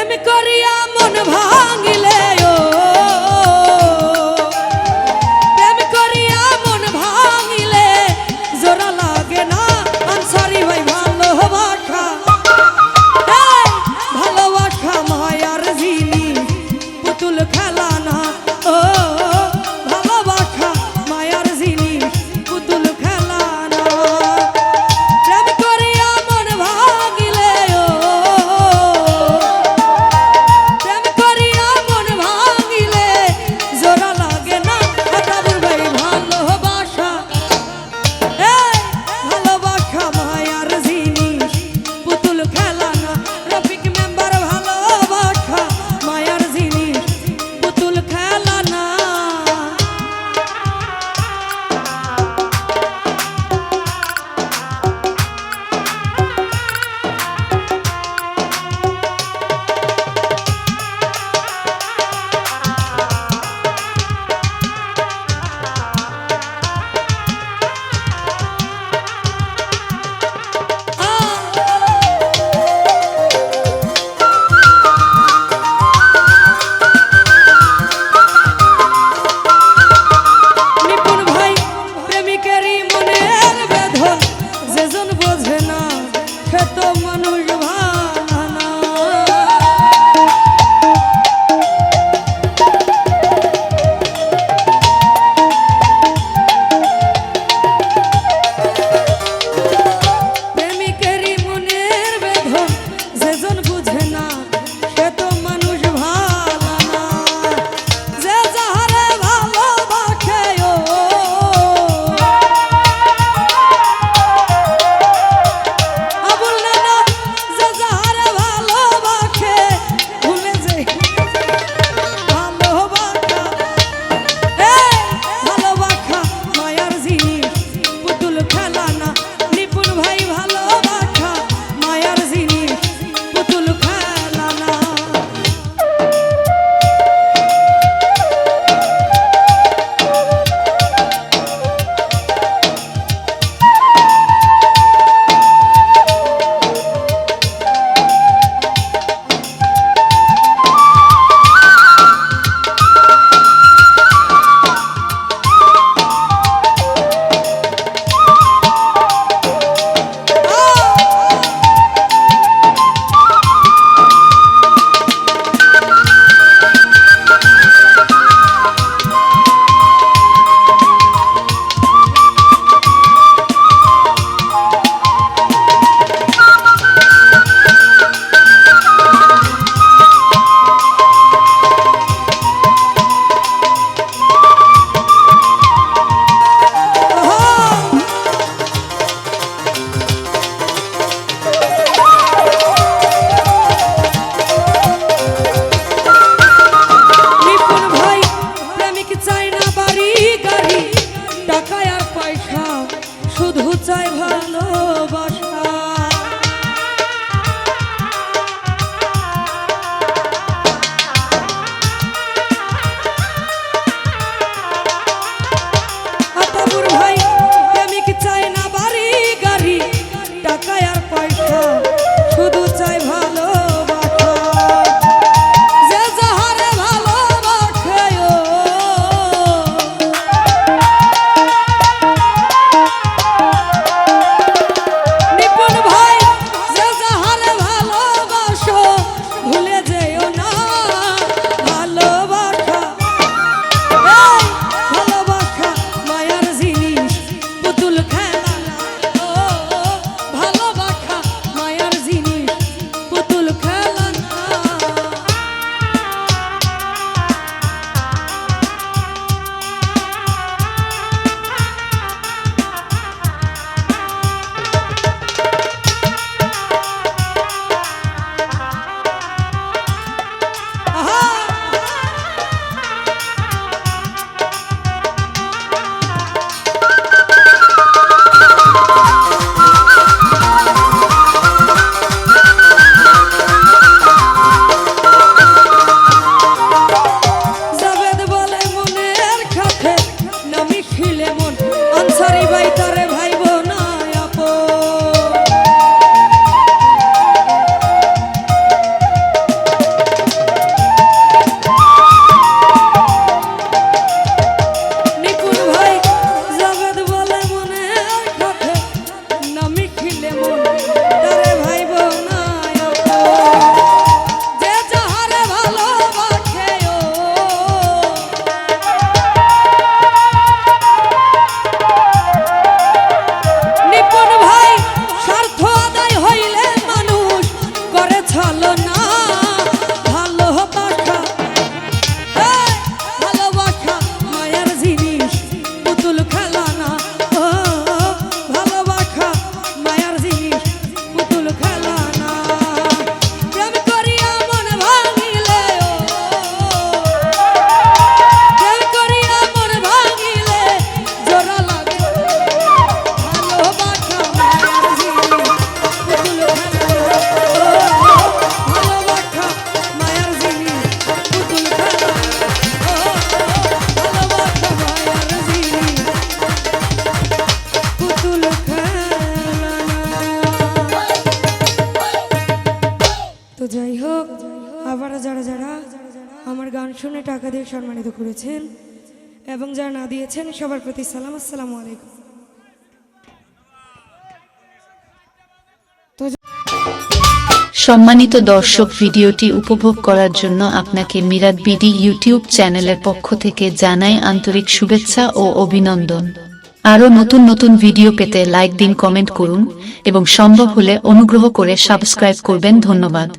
প্রেম করিয়া মন ভাঙিলে ও প্রেম করিয়া মন ভাঙিলে জোড়া লাগে না আনসারি ভাই ভালোবাসা ভালোবাসা মায়ার জিনিস পুতুল খেলা না ও ভালোবাসা মায়ার জিনিস পুতুল খেলা না প্রেম করিয়া মন ভাঙিলে ও প্রেম করিয়া মন ভাঙিলে জোড়া লাগে না আতাবুর ভাই ভালোবাসা ভালোবাসা মায়ার জিনিস পুতুল খেলা না রফিক মেম্বার ভালোবাসা মায়ার জিনিস পুতুল খেলা না নিপুণ ভাই প্রেমিকেরই মনের বেদন যেজন বোঝে না সে তো মানুষ ভালো না প্রেমিকেরই মনের বেদন যেজন বুঝে না সে তো মানুষ ভালো না যে যাহারে ভালোবাসে ও আবুল নানা যে যাহারে ভালোবাসে ভুলে যায় ভালোবাসা ভালোবাসা মায়ার জিনিস পুতুল খেলা না নিপুণ ভাই ভালোবাসা মায়ার জিনিস পুতুল খেলা না নিপুণ ভাই প্রেমিক চাই না বাড়ি গাড়ি টাকা আর পয়সা শুধু চাই ভালোবাসা আতাবুর ভাই প্রেমিক চাই না বাড়ি গাড়ি টাকা আর পয়সা শুধু চাই ভালোবাসা যে যাহারে ভালোবাসে ও প্রণীত করেছেন এবং যারা না দিয়েছেন সবার প্রতি সালাম। আসসালামু আলাইকুম। সম্মানিত দর্শক, ভিডিওটি উপভোগ করার জন্য আপনাকে মিরাত বিডি ইউটিউব চ্যানেলের পক্ষ থেকে জানাই আন্তরিক শুভেচ্ছা ও অভিনন্দন। আরও নতুন নতুন ভিডিও পেতে লাইক দিন, কমেন্ট করুন এবং সম্ভব হলে অনুগ্রহ করে সাবস্ক্রাইব করবেন। ধন্যবাদ।